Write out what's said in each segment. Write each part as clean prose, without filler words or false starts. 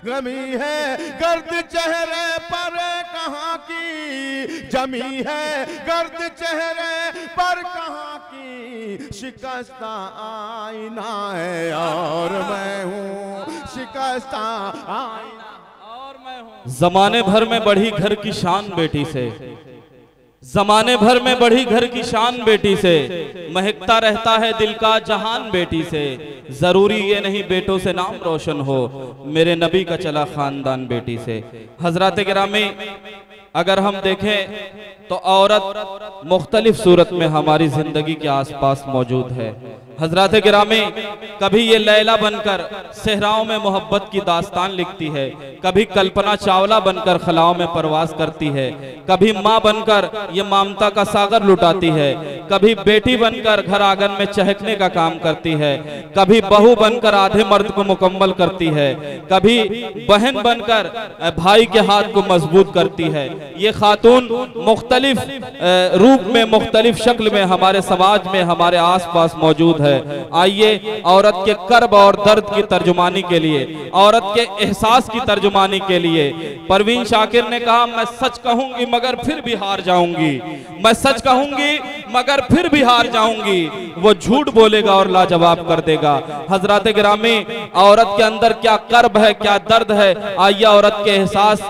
गमी है, गर्द चेहरे पर कहाँ की जमी है, गर्द चेहरे पर कहाँ की शिकस्ता आईना है, और मैं हूँ शिकस्ता आईना, और मैं हूँ। जमाने भर में बढ़ी घर की शान बेटी से, जमाने भर में बढ़ी घर की शान बेटी से, महकता रहता है दिल का जहान बेटी से। जरूरी ये नहीं बेटों से नाम रोशन हो, मेरे नबी का चला खानदान बेटी से। हजरात गिरामी, अगर हम देखें तो औरत मुख्तलिफ सूरत में हमारी जिंदगी के आसपास मौजूद है। हजरात गिरामी, कभी ये लैला बनकर सहराओं में मोहब्बत की दास्तान लिखती है, कभी कल्पना चावला बनकर खलाओं में परवास करती है, कभी माँ बनकर ये ममता का सागर लुटाती है, कभी बेटी बनकर घर आंगन में चहकने का काम करती है, कभी बहू बनकर आधे मर्द को मुकम्मल करती है, कभी बहन बनकर भाई के हाथ को मजबूत करती है। ये खातून मुख्तलिफ रूप में, मुख्तलिफ शक्ल में हमारे समाज में, हमारे आसपास मौजूद है। आइए औरत के कर्ब और दर्द की तर्जुमानी के लिए, औरत के एहसास की तर्जुमानी के लिए परवीन शाकिर ने कहा, मैं सच कहूंगी मगर फिर भी हार जाऊंगी, मैं सच कहूंगी मगर फिर भी हार जाऊंगी, वो झूठ बोलेगा और लाजवाब कर देगा। हजरात गिरामी, औरत के अंदर क्या कर्ब है, क्या दर्द है, आइए औरत के एहसास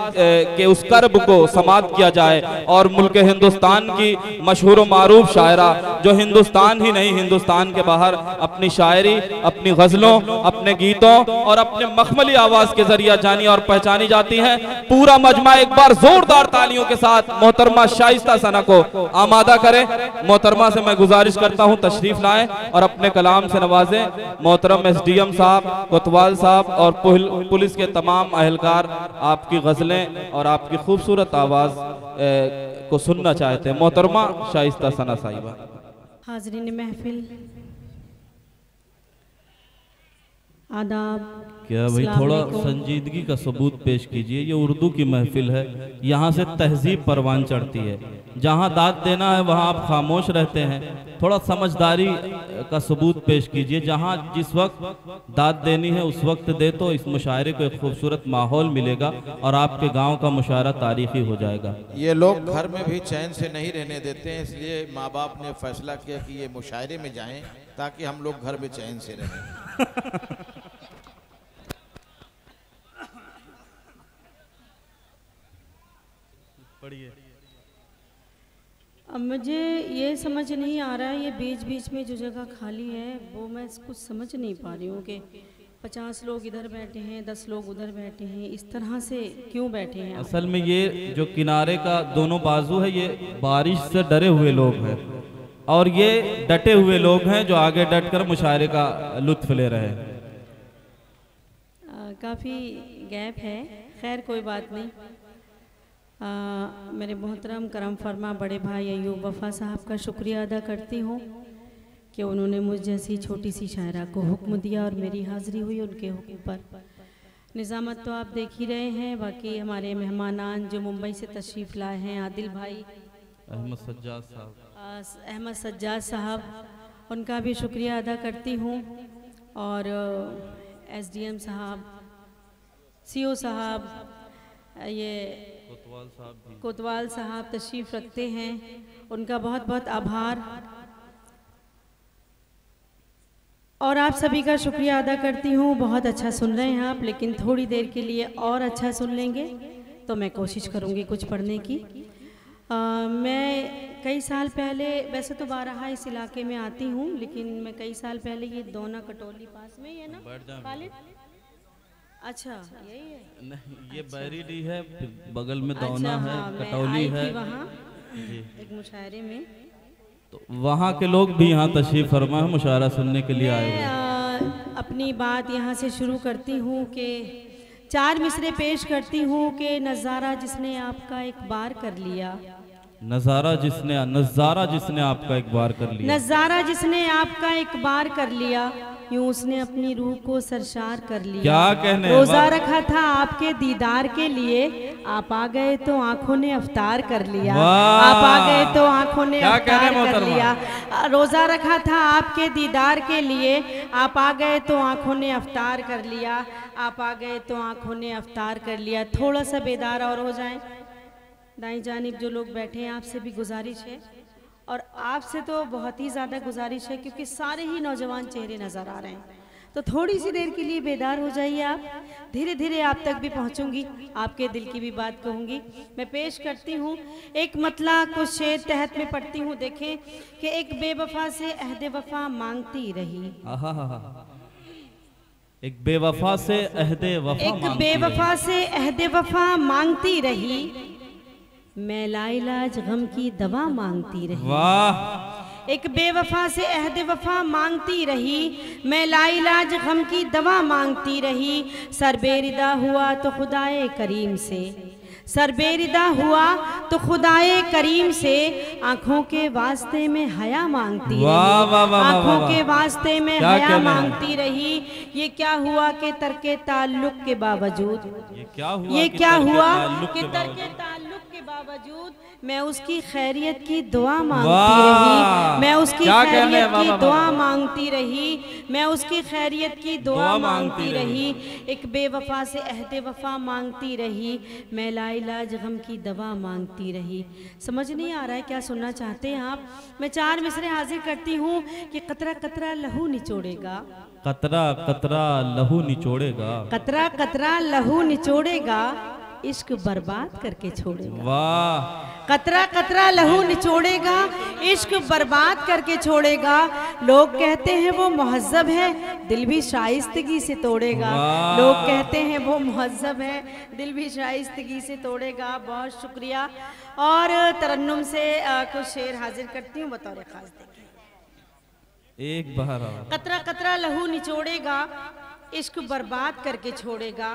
के उस कर्ब को समाप्त किया जाए। और मुल्क हिंदुस्तान की मशहूर व मारूफ शायरा, जो हिंदुस्तान ही नहीं हिंदुस्तान के बाहर अपनी शायरी, अपनी गजलों, अपने गीतों और अपने मखमली आवाज के जरिए जानी और पहचानी जाती हैं, पूरा मजमा एक बार जोरदार तालियों के साथ मोहतरमा शाइस्ता सना को आमादा करें। मोहतरमा से मैं गुजारिश करता हूं तशरीफ लाएं और अपने कलाम से नवाजें। मोहतरम SDM साहब, कोतवाल साहब और पुलिस के तमाम अहलकार आपकी गजलें और आपकी खूबसूरत आवाज को सुनना चाहते हैं। मोहतरमा शाइस्ता सना साहिबा। हाजरीन महफिल, आदाब। क्या भाई थोड़ा संजीदगी का सबूत पेश कीजिए, ये उर्दू की महफिल है, यहाँ से तहजीब परवान चढ़ती है। जहाँ दाद देना है वहाँ आप खामोश रहते हैं, थोड़ा समझदारी का सबूत पेश कीजिए। जहाँ जिस वक्त दाद देनी है उस वक्त दे, तो इस मुशायरे को एक खूबसूरत माहौल मिलेगा और आपके गांव का मुशायरा तारीखी हो जाएगा। ये लोग घर में भी चैन से नहीं रहने देते हैं, इसलिए माँ बाप ने फैसला किया कि ये मुशायरे में जाएं ताकि हम लोग घर में चैन से रहें। अब मुझे ये समझ नहीं आ रहा है, ये बीच बीच में जो जगह खाली है वो मैं कुछ समझ नहीं पा रही हूँ कि 50 लोग इधर बैठे हैं, 10 लोग उधर बैठे हैं, इस तरह से क्यों बैठे हैं? असल में ये जो किनारे का दोनों बाजू है, ये बारिश से डरे हुए लोग हैं और ये डटे हुए लोग हैं जो आगे डट कर मुशायरे का लुत्फ ले रहे हैं। काफ़ी गैप है, खैर कोई बात नहीं। मेरे मोहतरम करम फरमा बड़े भाई अयूब वफ़ा साहब का शुक्रिया अदा करती हूँ कि उन्होंने मुझ जैसी छोटी सी शायरा को हुक्म दिया और मेरी हाज़िरी हुई उनके हुक्म पर। निज़ामत तो आप देख ही रहे हैं। बाकी हमारे मेहमानान जो मुंबई से तशरीफ़ लाए हैं, आदिल भाई, अहमद सज्जाद साहब, अहमद सज्जाद साहब, उनका भी शुक्रिया अदा करती हूँ। और SDM साहब, CO साहब, ये कोतवाल साहब तशरीफ़ रखते हैं, उनका बहुत बहुत आभार। और आप सभी का शुक्रिया अदा करती हूँ। बहुत अच्छा सुन रहे हैं आप, लेकिन थोड़ी देर के लिए और अच्छा सुन लेंगे तो मैं कोशिश करूँगी कुछ पढ़ने की। मैं कई साल पहले, वैसे तो बारहा इस इलाके में आती हूँ, लेकिन मैं कई साल पहले, ये दोना कटोली पास में ही है ना खालिद? अच्छा यही है? नहीं, ये बैरीडी है, बगल में दौना है, कटौली है वहाँ एक मुशायरे में, तो वहाँ के लोग भी यहाँ तशरीफ़ फरमा है, मुशायरा सुनने के लिए आए हुए। अपनी बात यहाँ से शुरू करती हूँ कि 4 मिसरे पेश करती हूँ कि नज़ारा जिसने आपका एक बार कर लिया, नज़ारा जिसने आपका एक बार कर लिया, नज़ारा जिसने आपका एक बार कर लिया, यूं उसने अपनी रूह को सरशार कर लिया। क्या कहने, रोजा रखा था आपके दीदार के लिए, आप आ गए तो आंखों ने अफ्तार कर लिया। आप आ गए तो आंखों ने अफ्तार कर लिया। रोजा रखा था आपके दीदार के लिए, आप आ गए तो आंखों ने अफ्तार कर लिया। आप आ गए तो आंखों ने अफ्तार कर लिया। थोड़ा सा बेदार और हो जाएं। दाईं जानिब जो लोग बैठे हैं, आपसे भी गुजारिश है, और आपसे तो बहुत ही ज़्यादा गुजारिश है, क्योंकि सारे ही नौजवान चेहरे नज़र आ रहे हैं। तो थोड़ी सी देर के लिए बेदार हो जाइए आप। धीरे धीरे आप तक भी पहुंचूंगी, आपके दिल की भी बात कहूंगी। मैं पेश करती हूँ एक मतला कुछ शेर तहत में पढ़ती हूँ। देखें कि एक बेवफा से अहद वफा मांगती रही। एक बेवफा से अहदे वफा, एक बेवफा से अहदे वफा मांगती रही, मैं लाइलाज गम की दवा मांगती रही। वाह। एक बेवफा से अहद वफा मांगती रही, मैं लाइलाज गम की दवा मांगती रही। सर बेरिदा हुआ तो खुदाए करीम से, सर बेरिदा हुआ तो खुदाए करीम से, आंखों के वास्ते में हया मांगती रही। आंखों के वास्ते में हया मांगती रही। ये क्या हुआ कि तर्के ताल्लुक के बावजूद, ये क्या हुआ कि तर्के ताल्लुक के बावजूद मैं उसकी खैरियत की दुआ मांगती रही। मैं उसकी खैरियत की दुआ मांगती रही। मैं उसकी खैरियत की दुआ मांगती रही। एक बेवफा से अहद वफा मांगती रही, मैं लाइलाज गम की दवा मांगती रही। समझ नहीं आ रहा है क्या सुनना चाहते हैं आप? मैं 4 मिसरे हाजिर करती हूँ कि कतरा कतरा लहू निचोड़ेगा, कतरा कतरा लहू निचोड़ेगा, कतरा कतरा लहू निचोड़ेगा, इश्क बर्बाद करके छोड़ेगा। वाह। कतरा कतरा लहू निचोड़ेगा, इश्क बर्बाद करके छोड़ेगा। लोग कहते हैं वो मुहज्जब है, दिल भी शाइस्तगी से तोड़ेगा। लोग कहते हैं वो मुहज्जब है, दिल भी शाइस्तगी से तोड़ेगा। बहुत शुक्रिया। और तरन्नुम से कुछ शेर हाजिर करती हूँ बतौर खास। देखिए एक बार कतरा कतरा लहू निचोड़ेगा, इश्क बर्बाद करके छोड़ेगा।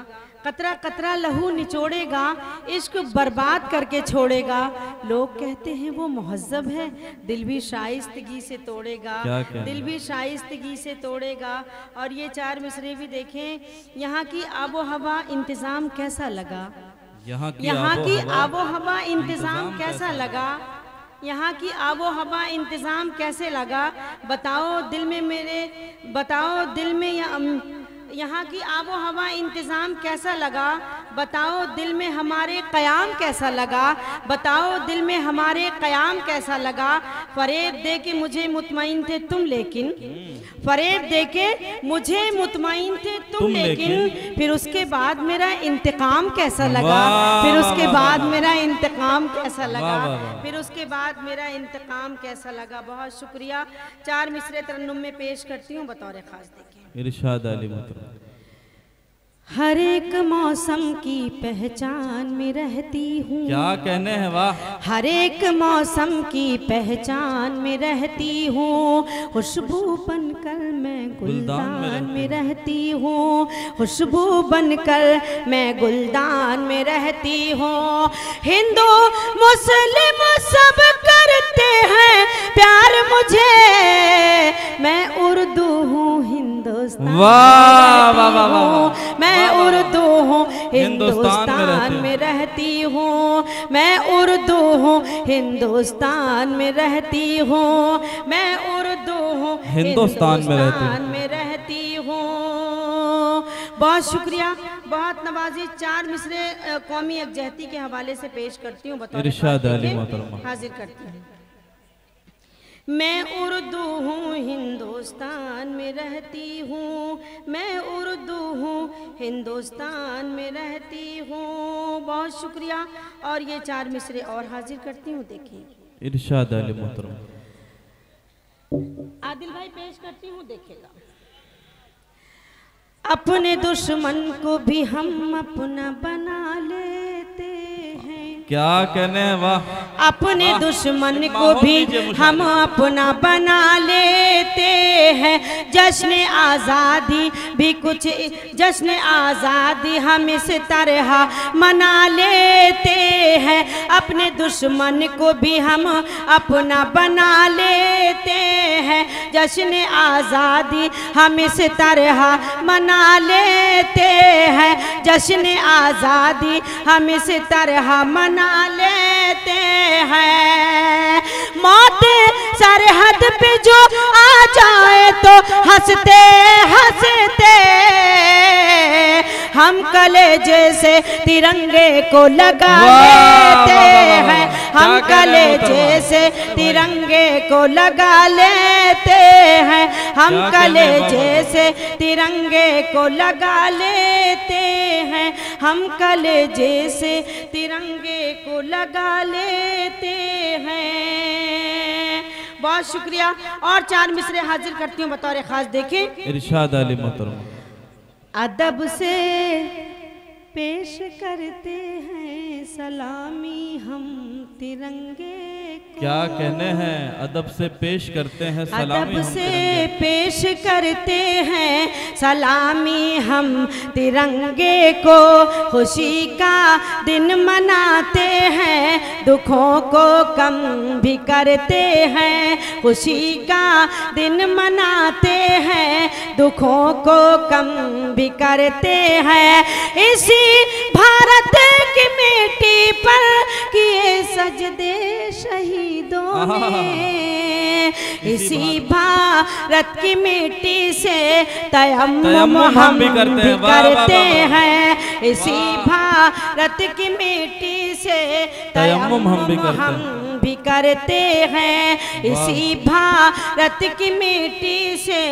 कतरा कतरा लहू निचोड़ेगा, इश्क बर्बाद करके छोड़ेगा। लोग कहते हैं वो मुहज्जब है, दिल भी शाइस्तगी से तोड़ेगा। दिल भी शाइस्तगी से तोड़ेगा। और ये 4 मिसरे भी देखें। यहाँ की आबो हवा इंतजाम कैसा लगा? यहाँ की आबो हवा इंतजाम कैसा लगा? यहाँ की आबो हवा इंतजाम कैसे लगा? बताओ दिल में मेरे, बताओ दिल में यहाँ की आबो हवा इंतज़ाम कैसा लगा? बताओ दिल में हमारे क़याम कैसा लगा? बताओ दिल में हमारे क़याम कैसा लगा? फ़रेब दे के मुझे मुतमईन थे तुम, लेकिन फ़रेब दे के मुझे मुतमईन थे तुम, लेकिन फिर उसके बाद मेरा इंतकाम कैसा लगा? फिर उसके बाद मेरा इंतकाम कैसा लगा? फिर उसके बाद मेरा इंतकाम कैसा लगा? बहुत शुक्रिया। 4 मिसरे तरन्नुम में पेश करती हूँ बतौर ख़ास। देखिए इरशाद अली मुहतरम। हर एक मौसम की पहचान में रहती हूँ। क्या कहने हैं, वाह। हर एक मौसम की पहचान में रहती हूँ। खुशबू बनकर मैं गुलदान में रहती हूँ। खुशबू बनकर मैं गुलदान में रहती हूँ। हिंदू मुस्लिम सब करते हैं प्यार मुझे, मैं उर्दू हूँ हिंदुस्तान। वाह वाह वाह वाह। मैं उर्दू हूँ हिंदुस्तान में रहती हूँ। मैं उर्दू हूँ हिंदुस्तान में रहती हूँ। मैं उर्दू हूँ हिंदुस्तान में रहती हूँ। बहुत शुक्रिया, बहुत नवाजी। 4 मिसरे कौमी यकजहती के हवाले से पेश करती हूँ बतौर इरशाद अली मोहतरमा। हाजिर करती हूँ। मैं उर्दू हूँ हिंदुस्तान में रहती हूँ। मैं उर्दू हूँ हिंदुस्तान में रहती हूँ। बहुत शुक्रिया। और ये 4 मिसरे और हाजिर करती हूँ। देखिए इरशाद अली मोहतरमा। आदिल भाई पेश करती हूँ, देखिएगा। अपने दुश्मन को भी हम अपना बना लेते हैं। क्या कहने हैं, वाह। अपने दुश्मन को भी हम अपना बना लेते हैं। जश्न आज़ादी भी कुछ, जश्न आज़ादी हम इस तरह मना लेते हैं। अपने दुश्मन को भी हम अपना बना लेते हैं। जश्न आज़ादी हम इस तरह मना लेते हैं। जश्न आज़ादी हम इस तरह मना लेते हैं। मौत सरहद पे जो आ जाए तो हंसते हंसते हम कलेजे से तिरंगे को लगा लेते हैं। हम कलेजे से तिरंगे को लगा लेते हैं। हम कलेजे से तिरंगे को लगा लेते हैं। हम कलेजे से तिरंगे को लगा लेते हैं। बहुत शुक्रिया। और 4 मिसरे हाजिर करती हूँ बतौर खास। देखें, इरशाद आली मोहतरमा। अदब से पेश करते हैं सलामी हम तिरंगे को। क्या कहने हैं? अदब से पेश करते हैं सलामी अदब से पेश करते हैं सलामी हम तिरंगे को। खुशी का दिन मनाते हैं, दुखों को कम भी करते हैं। खुशी का दिन मनाते हैं, दुखों को कम भी करते हैं। इसी भारत की मिट्टी पर किए सजदे शहीदों ने। इसी भारत की मिट्टी से तयम्मुम हम भी करते हैं। इसी भारत की मिट्टी से तयम्मुम हम भी करते हैं। इसी भारत की मिट्टी से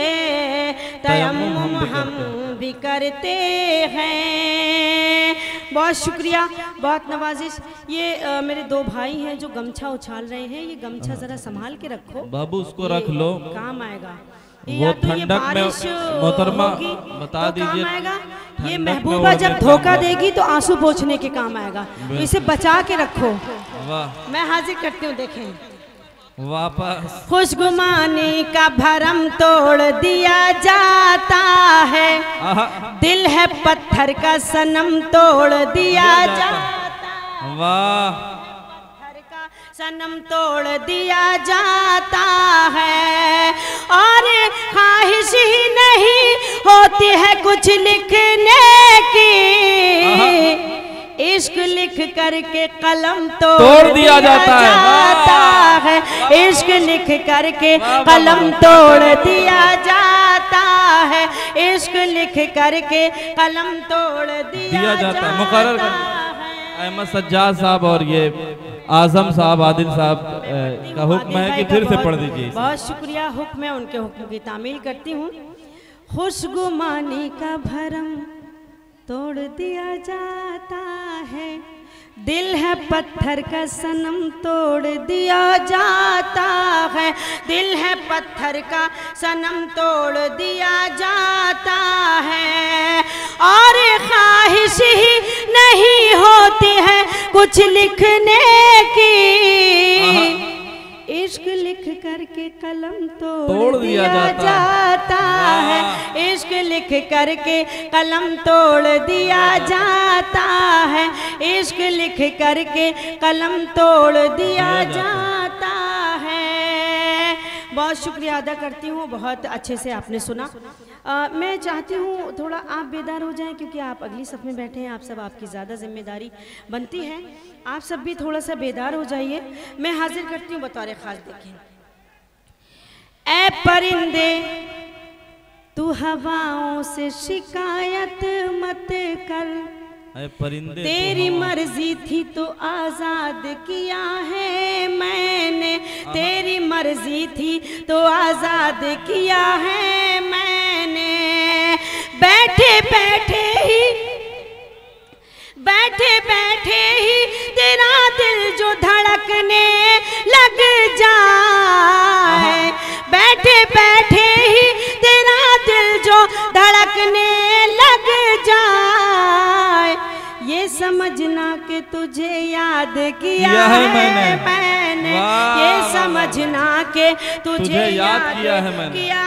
तयम्मुम हम भी करते हैं। बहुत शुक्रिया, बहुत नवाजिश। ये मेरे 2 भाई हैं जो गमछा उछाल रहे हैं। ये गमछा जरा संभाल के रखो बाबू, उसको रख लो, काम आएगा। वो ठंडक में मोहतरमा बता दीजिए। ये महबूबा जब धोखा देगी तो आंसू पोंछने के काम आएगा, तो इसे बचा के रखो। वाह, मैं हाजिर करती हूँ। देखें, वापस खुशगुमानी का भरम तोड़ दिया जाता है। दिल है पत्थर का सनम तोड़ दिया जाता है। वाह, पत्थर का सनम तोड़ दिया जाता है। और ख्वाहिश ही नहीं होती है कुछ लिखने की। इश्क लिख करके कलम तोड़ दिया जाता है। इश्क लिख करके कलम तोड़ दिया जाता है। इश्क लिख करके कलम तोड़ दिया जाता है। मुकर्रर अहमद सज्जाद साहब और ये आजम साहब, आदिल साहब का हुक्म है कि फिर से पढ़ दीजिए। बहुत शुक्रिया। हुक्म है, उनके हुक्म की तामील करती हूँ। खुशगुमानी का भरम तोड़ दिया जाता है। दिल है पत्थर का सनम तोड़ दिया जाता है। दिल है पत्थर का सनम तोड़ दिया जाता है। और ख्वाहिश ही नहीं होती है कुछ लिखने की। इश्क लिख करके कलम तोड़ दिया जाता है। इश्क लिख करके कलम तोड़ दिया जाता है। इश्क लिख करके कलम तोड़ दिया जाता है। बहुत शुक्रिया अदा करती हूँ, बहुत अच्छे से आपने सुना। मैं चाहती हूँ थोड़ा आप बेदार हो जाएं, क्योंकि आप अगली सफ में बैठे हैं। आप सब, आपकी ज़्यादा जिम्मेदारी बनती है। आप सब भी थोड़ा सा बेदार हो जाइए। मैं हाजिर करती हूँ बतौर खास। देखें, ऐ परिंदे तू हवाओं से शिकायत मत कर। परिंदे तेरी मर्जी थी तो आज़ाद किया है मैंने। तेरी मर्जी थी तो आज़ाद किया है मैंने। बैठे बैठे ही तेरा दिल जो धड़कने लग जाए। बैठे बैठे ही तेरा दिल जो धड़कने लग जाए। ये ये समझना कि तुझे याद किया है मैंने, ये समझना कि तुझे याद किया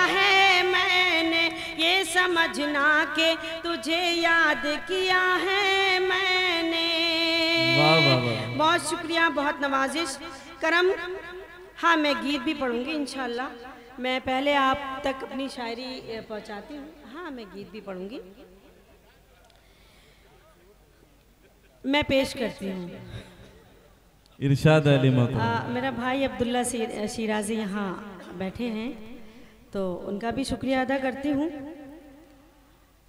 है मैंने, ये समझना कि तुझे याद किया है मैंने। बहुत शुक्रिया, बहुत नवाजिश करम। हाँ, मैं गीत भी पढ़ूंगी इंशाल्लाह। मैं पहले आप तक अपनी शायरी पहुंचाती हूँ। हाँ, मैं गीत भी पढ़ूंगी। मैं पेश करती हूँ। इरशाद अली मोहतरम। मेरा भाई अब्दुल्ला शिराजी यहाँ बैठे हैं, तो उनका भी शुक्रिया अदा करती हूँ।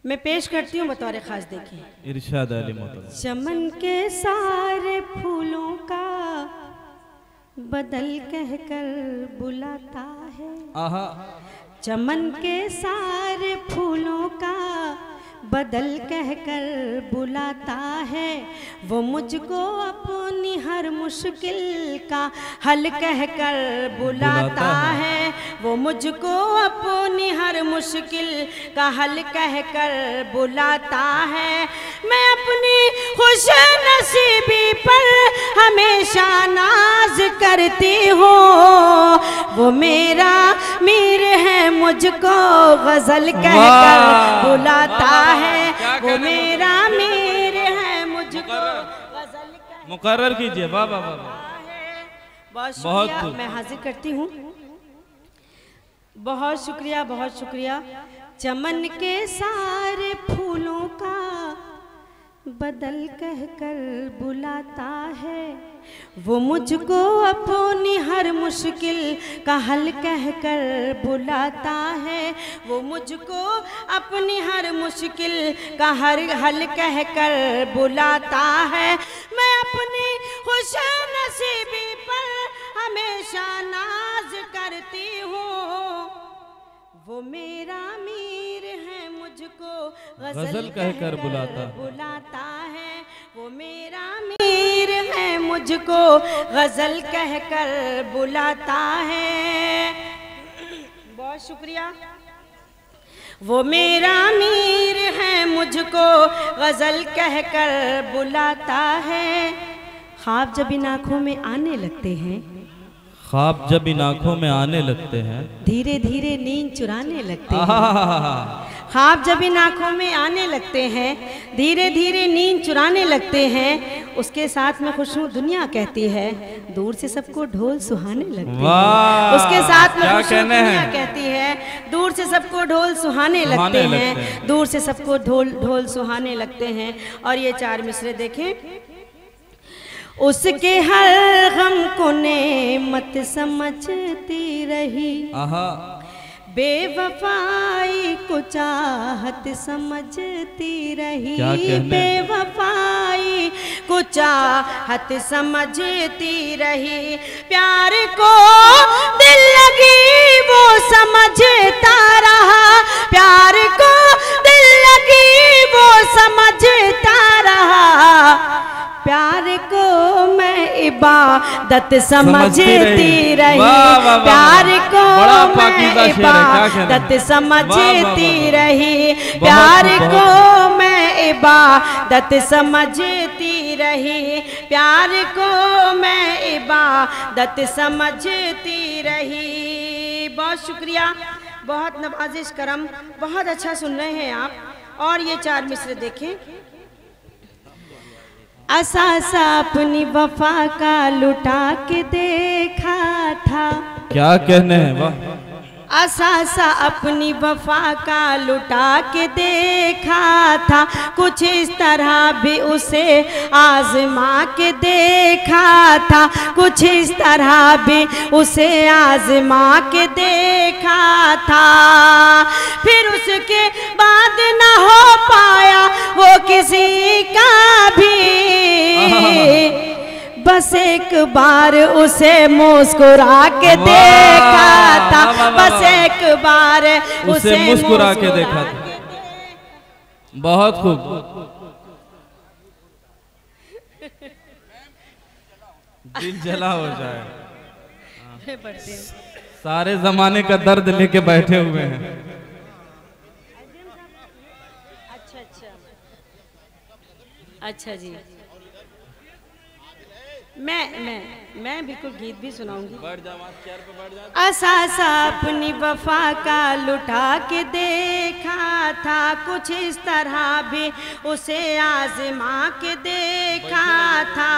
मैं पेश करती हूँ बतौर खास। देखिए, इरशाद अली मोहतरम। चमन के सारे फूलों का बदल कहकर बुलाता है, आहा। चमन के सारे फूलों का बदल कहकर बुलाता है, वो मुझको अपनी हर मुश्किल का हल कहकर बुलाता है, वो मुझको अपनी हर मुश्किल का हल कहकर बुलाता है। मैं अपनी खुश नसीबी पर हमेशा नाज करती हूँ, वो मेरा मीर है मुझको गजल कहकर बुलाता है, वो मेरा मीर है मुझको गजल कहकर। मुकर्रर कीजिए। वाह वाह वाह, बहुत शुक्रिया। मैं हाजिर करती हूँ। बहुत शुक्रिया, बहुत शुक्रिया। चमन के सारे फूलों का बदल कहकर बुलाता है, वो मुझको अपनी हर मुश्किल का हल कहकर बुलाता है, वो मुझको अपनी हर मुश्किल का हल कहकर बुलाता है। मैं अपनी खुश नसीबी पर हमेशा नाज करती हूँ, वो मेरा मीर है मुझको गजल कहकर बुलाता है, वो मेरा मीर है मुझको गजल कहकर बुलाता है। बहुत शुक्रिया। वो मेरा मीर है मुझको गजल कहकर बुलाता है। ख्वाब जब इन आँखों में आने लगते हैं, ख्वाब जब इन आँखों में आने लगते हैं, धीरे धीरे नींद चुराने लगते हैं। ख्वाब जब इन आँखों में आने लगते हैं, धीरे धीरे नींद चुराने लगते हैं। उसके साथ में खुशबू दुनिया कहती है, दूर से सबको ढोल सुहाने लगते हैं। उसके साथ में खुशबू दुनिया कहती है, दूर से सबको ढोल सुहाने लगते हैं, दूर से सबको ढोल सुहाने लगते हैं। और ये चार मिसरे देखें। उसके हर गम को नेमत समझती रही, बेवफाई को चाहत समझती रही, बेवफाई को चाहत समझती रही। प्यार को दिल लगी वो समझता रहा, प्यार को दिल लगी वो समझता रहा। प्यार को मैं इबादत समझती रही, प्यार को मैं इबादत समझती रही, प्यार को मैं इबादत समझती रही, प्यार को मैं इबादत समझती रही। बहुत शुक्रिया, बहुत नवाजिश करम, बहुत अच्छा सुन रहे हैं आप। और ये चार मिसरे देखें। असासा अपनी वफा का लुटा के देखा था, क्या कहने हैं, वाह। असासा अपनी वफा का लुटा के देखा था, कुछ इस तरह भी उसे आजमा के देखा था, कुछ इस तरह भी उसे आजमा के देखा था। फिर उसके बाद न हो पाया वो किसी का भी, बस एक बार उसे मुस्कुरा के देखा था, बस एक बार उसे मुस्कुरा के देखा था। बहुत खूब। दिल जला हो जाए। सारे जमाने का दर्द लेके बैठे हुए हैं। अच्छा जी, मैं बिल्कुल गीत भी सुनाऊंगी। असासा अपनी वफा का लुटा के देखा था, कुछ इस तरह भी उसे आजमा के देखा था,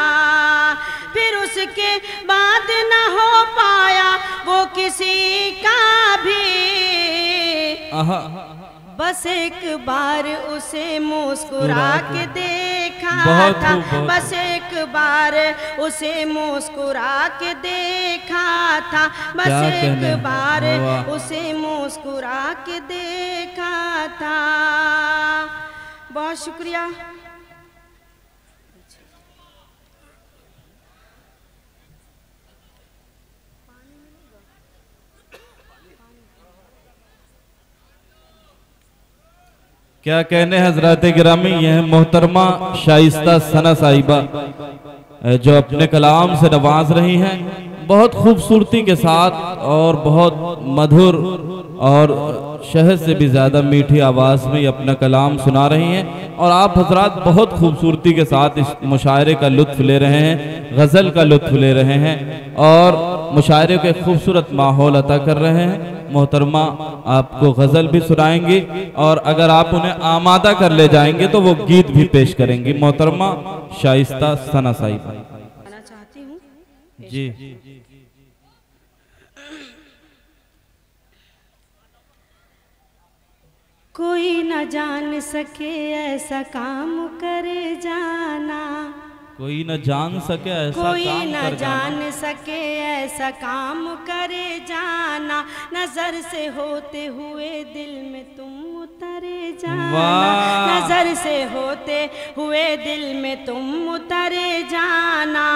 फिर उसके बाद न हो पाया वो किसी का भी, बस एक बार उसे मुस्कुरा के देखा था, बस एक बार उसे मुस्कुरा के देखा था, बस एक बार उसे मुस्कुरा के देखा था। बहुत शुक्रिया। क्या कहने हजरत गिरामी, यह मोहतरमा शाइस्ता सना साहिबा जो अपने कलाम से नवाज रही हैं, बहुत खूबसूरती के साथ और बहुत मधुर और शहद से भी ज़्यादा मीठी आवाज़ में अपना कलाम सुना रही हैं, और आप हजरात बहुत खूबसूरती के साथ इस मुशायरे का लुत्फ़ ले रहे हैं, गज़ल का लुत्फ़ ले रहे हैं और मुशायरे के खूबसूरत माहौल अता कर रहे हैं। मोहतरमा आपको गज़ल भी सुनाएंगी और अगर आप उन्हें आमादा कर ले जाएंगे तो वो गीत भी पेश करेंगी। मोहतरमा शाइस्ता सना साहिबा चाहती हूँ जी। कोई न जान सके ऐसा काम कर जाना, कोई न जान सके ऐसा कोई काम न कर जान सके ऐसा काम करे जाना, नजर से होते हुए दिल में तुम उतरे जाना, नजर से होते हुए दिल में तुम उतरे जाना,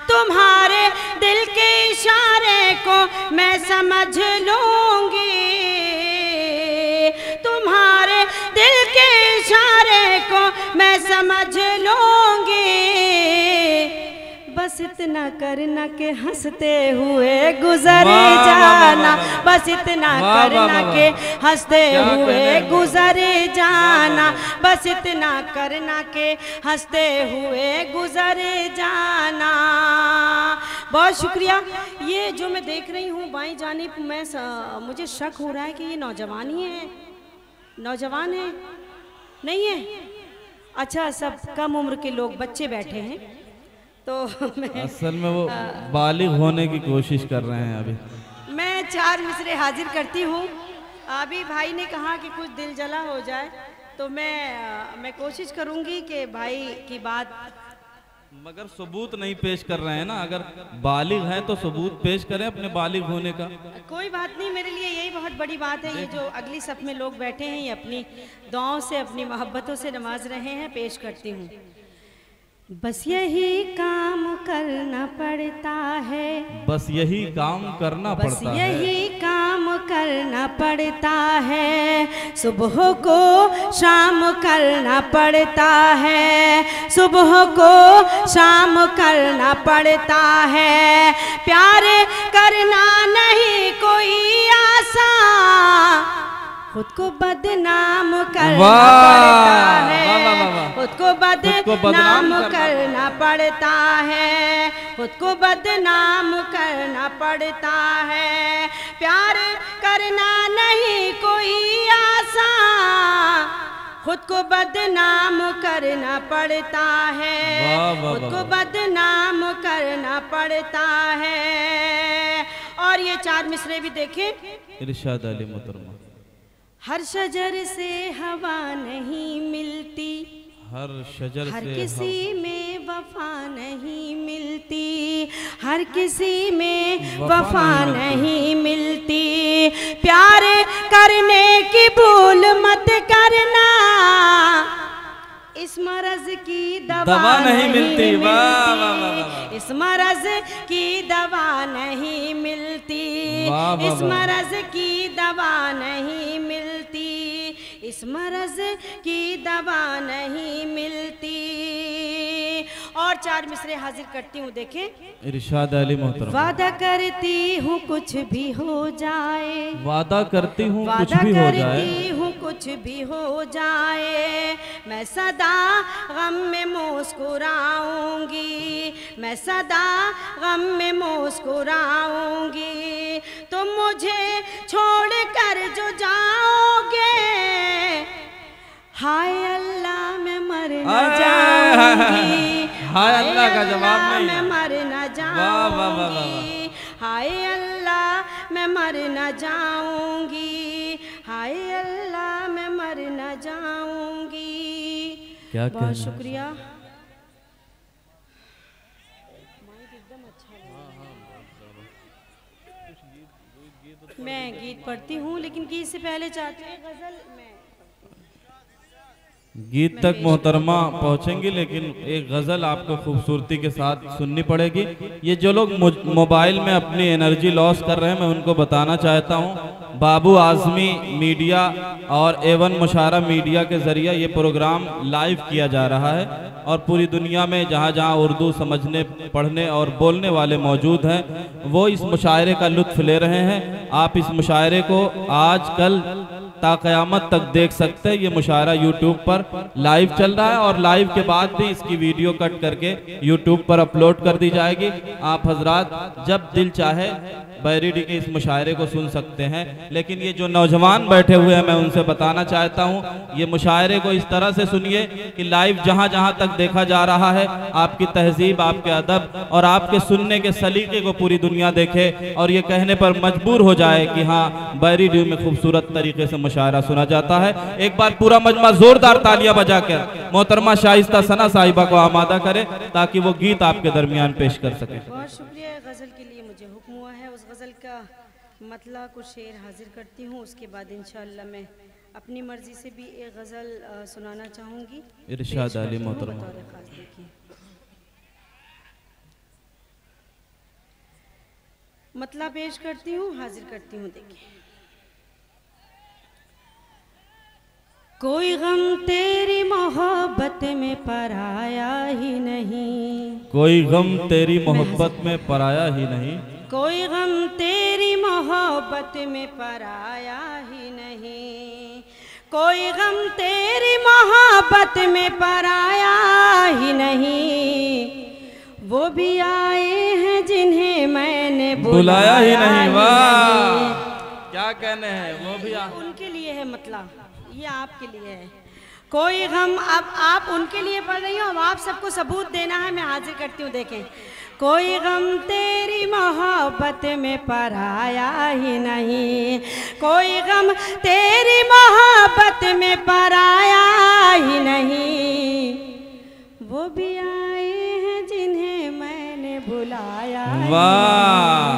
तुम्हारे दिल के इशारे को मैं समझ लूंगी, तुम्हारे दिल के इशारे को मैं समझ लूंगी, बस इतना करना के हंसते हुए गुजरे जाना, बस इतना करना के हंसते हुए गुजरे जाना, बस इतना करना के हंसते हुए गुजरे जाना। बहुत शुक्रिया। ये जो मैं देख रही हूँ बाईं जानिब, मुझे शक हो रहा है कि ये नौजवान ही है, नौजवान है नहीं है? अच्छा, सब कम उम्र के लोग बच्चे बैठे हैं, तो मैं असल में वो बालिग होने की कोशिश कर रहे हैं। अभी मैं 4 मिसरे हाजिर करती हूँ। अभी भाई ने कहा कि कुछ दिल जला हो जाए, तो मैं कोशिश करूँगी कि भाई की बात, मगर सबूत नहीं पेश कर रहे हैं ना। अगर बालिग हैं तो सबूत पेश करें अपने बालिग होने का। कोई बात नहीं, मेरे लिए यही बहुत बड़ी बात है। ये जो अगली सफ में लोग बैठे हैं, ये अपनी दुआओं से अपनी मोहब्बतों से नवाज रहे हैं। पेश करती हूँ। बस यही काम करना पड़ता है, बस यही काम करना पड़ता है, बस यही काम करना पड़ता है, सुबह को शाम करना पड़ता है, सुबह को शाम करना पड़ता है, प्यार करना नहीं कोई आसान, खुद को बदनाम करना पड़ता है, खुद को बदनाम करना पड़ता है, खुद को बदनाम करना पड़ता है, प्यार करना नहीं कोई आसान, खुद को बदनाम करना पड़ता है, खुद को बदनाम करना पड़ता है। और ये 4 मिसरे भी देखें। इरशाद अली मोहतरमा। हर शजर से हवा नहीं मिलती, हर शजर हर से किसी में वफा नहीं मिलती, हर किसी में वफा नहीं मिलती, प्यार करने की भूल मत करना, इस मरज की दवा नहीं मिलती, इस मरज की दवा नहीं मिलती, इस मरज की दवा नहीं मिलती, इस मरज की दवा नहीं मिलती। और 4 मिसरे हाजिर करती हूँ, देखें। इरशाद अली मोहतरमा। वादा करती हूँ कुछ भी हो जाए, वादा करती हूँ कुछ वादा भी हो जाए, करती हूँ कुछ भी हो जाए, मैं सदा गम में मुस्कुराऊंगी, मैं सदा गम में मुस्कुराऊंगी। तुम मुझे छोड़ कर जो जाओगे, हाय अल्लाह मैं मर न जाऊंगी, हाय अल्लाह का जवाब नहीं, मैं मर न जाऊंगी, हाय अल्लाह मैं मर न जाऊंगी, हाय अल्लाह मैं मर न जाऊंगी। क्या बहुत शुक्रिया। मैं गीत पढ़ती हूँ, लेकिन गीत से पहले चाहती हूँ गजल मैं गीत तक मोहतरमा पहुंचेंगी, लेकिन एक गज़ल आपको खूबसूरती के साथ सुननी पड़ेगी। ये जो लोग मोबाइल में अपनी एनर्जी लॉस कर रहे हैं, मैं उनको बताना चाहता हूं, बाबू आज़मी मीडिया और एवन मुशारा मीडिया के ज़रिए ये प्रोग्राम लाइव किया जा रहा है और पूरी दुनिया में जहां जहां उर्दू समझने, पढ़ने और बोलने वाले मौजूद हैं, वो इस मुशायरे का लुत्फ़ ले रहे हैं। आप इस मुशायरे को आज कल ता क़यामत तक देख सकते हैं। ये मुशायरा यूट्यूब पर लाइव चल रहा है और लाइव के बाद भी इसकी वीडियो कट करके यूट्यूब पर अपलोड कर दी जाएगी। आप हजरात जब दिल चाहे बैरिडी के इस मुशायरे को सुन सकते हैं। लेकिन ये जो नौजवान बैठे हुए हैं, मैं उनसे बताना चाहता हूँ, ये मुशायरे को इस तरह से सुनिए कि लाइव जहाँ जहाँ तक देखा जा रहा है, आपकी तहजीब, आपके अदब और आपके सुनने के सलीके को पूरी दुनिया देखे और ये कहने पर मजबूर हो जाए कि हाँ, बैरिडी में खूबसूरत तरीके से मुशायरा सुना जाता है। एक बार पूरा मजमा जोरदार तालियां बजाकर मोहतरमा शाइस्ता सना साहिबा को आमादा करे ताकि वो गीत आपके दरमियान पेश कर सके। बहुत शुक्रिया। गज़ल के लिए मुझे हुक्म हुआ है, उस गज़ल का मतलब कुछ शेर हाजिर करती हूँ, उसके बाद इंशाअल्लाह मैं अपनी मर्जी से भी एक गज़ल सुनाना चाहूँगी। इरशाद अली मोहतरमा। मतलब पेश करती हूँ, हाजिर करती हूँ। देखिए, कोई गम तेरी मोहब्बत में पराया ही नहीं, कोई गम तेरी मोहब्बत में पराया ही नहीं, कोई गम तेरी मोहब्बत में पराया ही नहीं, कोई गम तेरी मोहब्बत में पराया ही नहीं, वो भी आए हैं जिन्हें मैंने बुलाया ही नहीं। वाह, क्या कहने हैं, वो भी उनके लिए है, मतलब ये आपके लिए है। कोई गम, अब आप उनके लिए पढ़ रही हो, अब आप सबको सबूत देना है, मैं हाजिर करती हूँ। देखें, कोई गम तेरी मोहब्बत में पराया ही नहीं, कोई गम तेरी मोहब्बत में पराया ही नहीं, वो भी आए हैं जिन्हें मैंने बुलाया। वाह,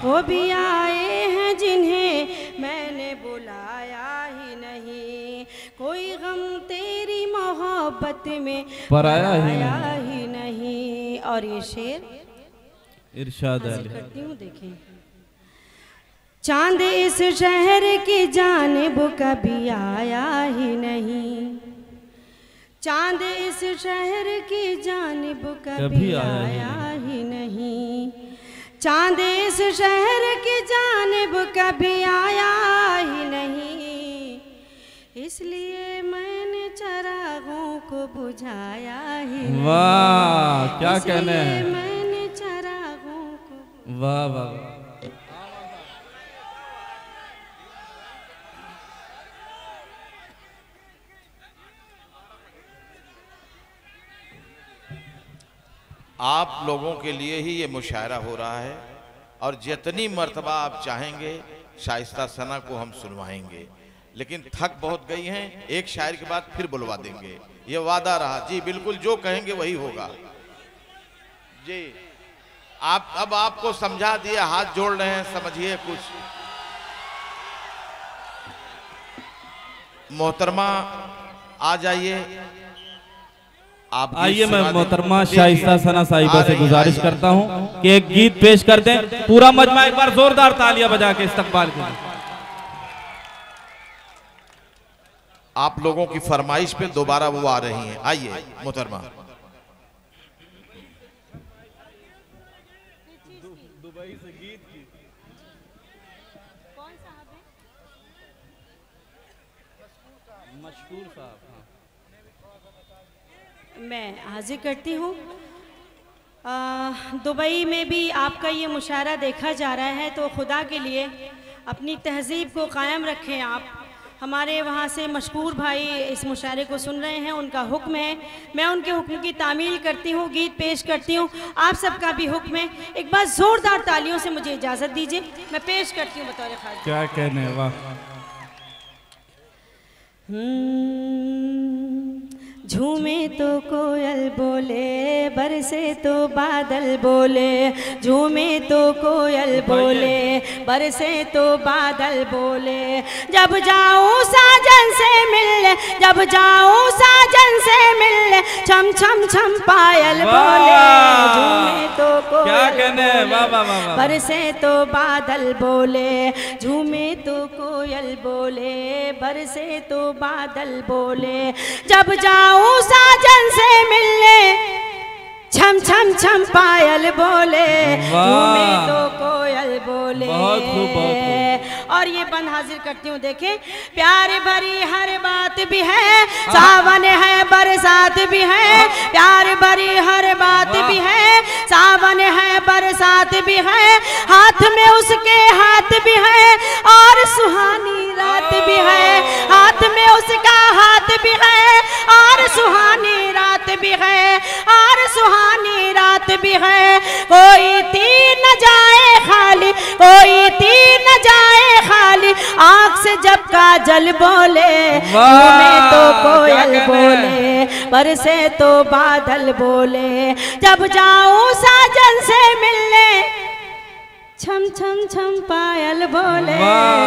वो भी आए हैं जिन्हें मैंने बुलाया ही नहीं, कोई गम तेरी मोहब्बत में पराया ही नहीं। और ये शेर इरशाद करती हूँ। देखें, चांद इस शहर की जानिब कभी आया ही नहीं, चांद इस शहर की जानिब कभी आया ही नहीं, चांद इस शहर की जानिब कभी आया ही नहीं, इसलिए मैंने चरागों को बुझाया ही नहीं। वाह, क्या कहने हैं, मैंने चरागों को। वाह वाह। आप लोगों के लिए ही ये मुशायरा हो रहा है और जितनी मर्तबा आप चाहेंगे शाइस्ता सना को हम सुनवाएंगे, लेकिन थक बहुत गई हैं, एक शायर के बाद फिर बुलवा देंगे, ये वादा रहा। जी बिल्कुल, जो कहेंगे वही होगा जी। आप अब आपको समझा दिए, हाथ जोड़ रहे हैं, समझिए कुछ। मोहतरमा आ जाइए, आप आइए। मैं मोहतरमा शाइस्ता सना साहिबा से गुजारिश करता हूं कि एक गीत पेश कर दें। पूरा मजमा एक बार जोरदार तालियां बजा के इस्तकबाल करें। आप लोगों की फरमाइश पे दोबारा वो आ रही हैं। आइए मोहतरमा। दुबई से गीत की कौन साहब है? मशकूर साहब, मैं हाजिर करती हूँ। दुबई में भी आपका ये मुशायरा देखा जा रहा है, तो खुदा के लिए अपनी तहज़ीब को कायम रखें आप। हमारे वहाँ से मशकूर भाई इस मुशायरे को सुन रहे हैं, उनका हुक्म है, मैं उनके हुक्म की तामील करती हूँ, गीत पेश करती हूँ। आप सबका भी हुक्म है, एक बार ज़ोरदार तालियों से मुझे इजाज़त दीजिए, मैं पेश करती हूँ बतौर खास। क्या कहने, वाह। झूमे तो कोयल बोले, बरसे तो बादल बोले, झूमे तो कोयल बोले, बरसे तो बादल बोले, जब जाऊं साजन से मिलने, जब जाऊं साजन से मिलने, छम छम छम पायल बोले, झूमे तो कोयल, बरसे तो बादल बोले, झूमे तो कोयल बोले, बरसे तो बादल बोले, जब जाऊं साजन से मिलने, छम छम छम पायल बोले, झूमे तो कोयल बोले। बहुत खूब। और ये बंद हाजिर करती हूँ, देखें, प्यार भरी हर बात भी है, सावन है बरसात भी है, प्यार भरी हर बात भी है, सावन है बरसात भी है, हाथ में उसके हाथ भी है, और सुहानी रात भी है, हाथ में उसका हाथ भी है, और सुहानी रात भी है, और सुहानी रात भी है, कोई तीर न जाए खाली, कोई तीर न जाए खाली, आँख से जब काजल बोले, झूमे तो कोयल बोले, बरसे तो बादल बोले, जब जाऊं साजन से मिलने, छम छम छम पायल बोले,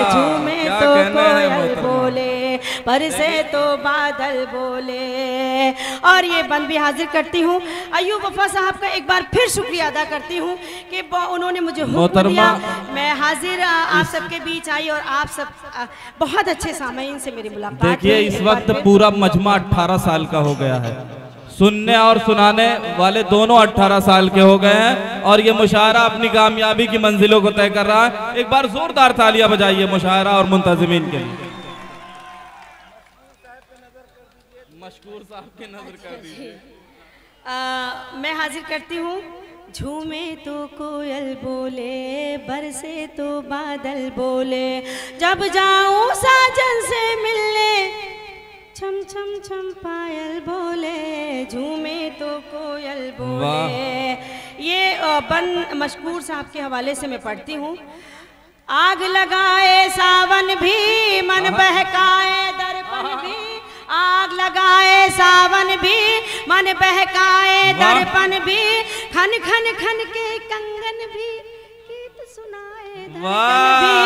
झूमे तो कोयल बोले, बरसे तो बादल बोले। और ये बंद भी हाजिर करती हूँ, अय्यूब वफा साहब का एक बार फिर शुक्रिया अदा करती हूँ कि उन्होंने मुझे हुक्म दिया, मैं हाजिर आप सबके बीच आई, और आप सब बहुत अच्छे सामईन से मेरी मुलाकात। देखिए, इस वक्त पूरा मजमा 18 साल का हो गया है, सुनने और सुनाने वाले दोनों 18 साल के हो गए हैं, और ये मुशायरा अपनी कामयाबी की मंजिलों को तय कर रहा है। एक बार जोरदार तालियां बजाइए मुशायरा और मुंतजिमीन के लिए। मशकूर साहब की नजर कर दीजिए। मैं हाजिर करती हूँ, झूमे तो कोयल बोले, बरसे तो बादल बोले, जब जाऊं साजन से मिलने, छम छम छम पायल बोले, झूमे तो कोयल बोले। ये बन मशकूर साहब के हवाले से मैं पढ़ती हूँ। आग लगाए सावन भी, मन बहकाए दर्पण भी, आग लगाए सावन भी, मन बहकाए दर्पण भी, खन खन खन के कंगन भी, गीत सुनाए धड़कन भी,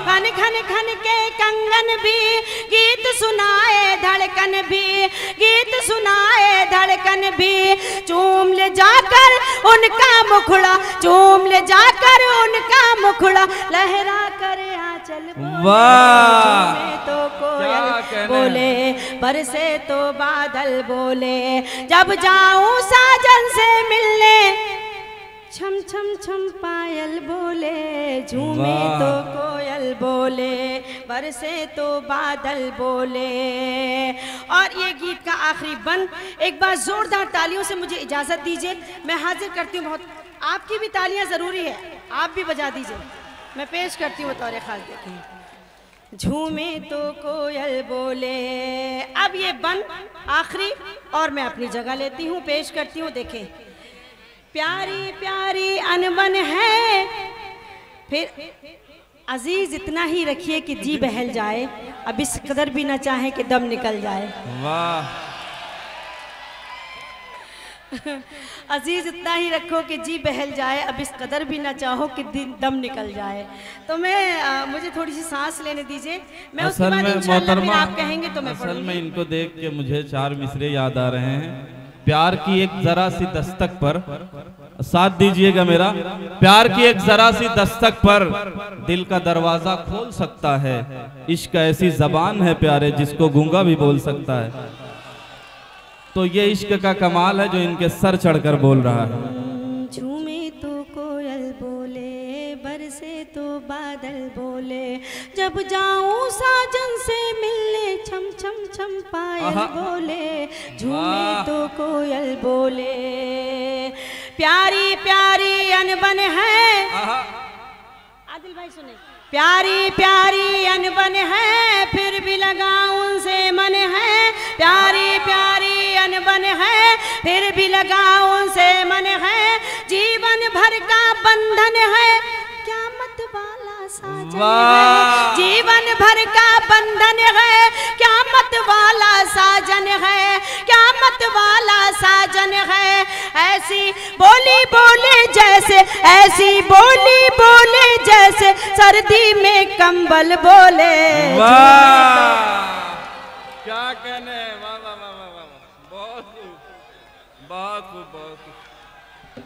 खन खन खन के कंगन भी, गीत सुनाए धड़कन भी, गीत सुनाए धड़कन भी, चूम ले जाकर उनका मुखड़ा, चूम ले जाकर उनका मुखड़ा, लहरा करे आंचल बोले, तो कोयल बोले, बरसे तो बादल बोले, जब जाऊं साजन से मिलने, छम छम छम पायल बोले, झूमे तो कोयल बोले, बरसे तो बादल बोले। और ये गीत का आखिरी बंद, एक बार जोरदार तालियों से मुझे इजाजत दीजिए, मैं हाजिर करती हूँ। बहुत आपकी भी तालियां जरूरी है, आप भी बजा दीजिए, मैं पेश करती हूँ तौरे खास। देखें, झूमे तो कोयल बोले। अब ये बंद आखिरी, और मैं अपनी जगह लेती हूँ, पेश करती हूँ। देखें, प्यारी प्यारी अनबन है, फिर अजीज इतना ही रखिए कि जी बहल जाए, अब इस कदर भी ना चाहे कि दम निकल जाए। वाह। अजीज इतना ही रखो कि जी बहल जाए, अब इस कदर भी ना चाहो कि दम निकल जाए। तो मैं मुझे थोड़ी सी सांस लेने दीजिए, मैं उसके बाद इंशाअल्लाह फिर आप कहेंगे तो मैं असल में इनको देख के मुझे 4 मिसरे याद आ रहे हैं। प्यार की एक जरा सी दस्तक पर, साथ दीजिएगा मेरा, प्यार की एक जरा सी दस्तक पर दिल का दरवाजा खोल सकता है, इश्क ऐसी जबान है प्यारे जिसको गूंगा भी बोल सकता है। तो ये इश्क का कमाल है जो इनके सर चढ़कर बोल रहा है। झूमे तो कोयल बोले, बरसे तो बादल बोले, बोले, जब जाऊं साजन से मिलने छम छम छम पायल बोले, झूमे तो कोयल बोले, प्यारी प्यारी अनबन है, आदिल भाई सुने, प्यारी प्यारी अनबन है फिर भी लगाऊं उनसे मन है, प्यारी प्यारी अनबन है फिर भी लगाऊं उनसे मन है, जीवन भर का बंधन है क़यामत वाला साजन है, जीवन भर का बंधन है क़यामत वाला साजन है, क़यामत वाला साजन है, ऐसी बोली बोले जैसे, ऐसी बोली बोले जैसे सर्दी में कंबल बोले। क्या कहने, वाह वाह वाह वाह, बहुत खूब बहुत खूब बहुत खूब।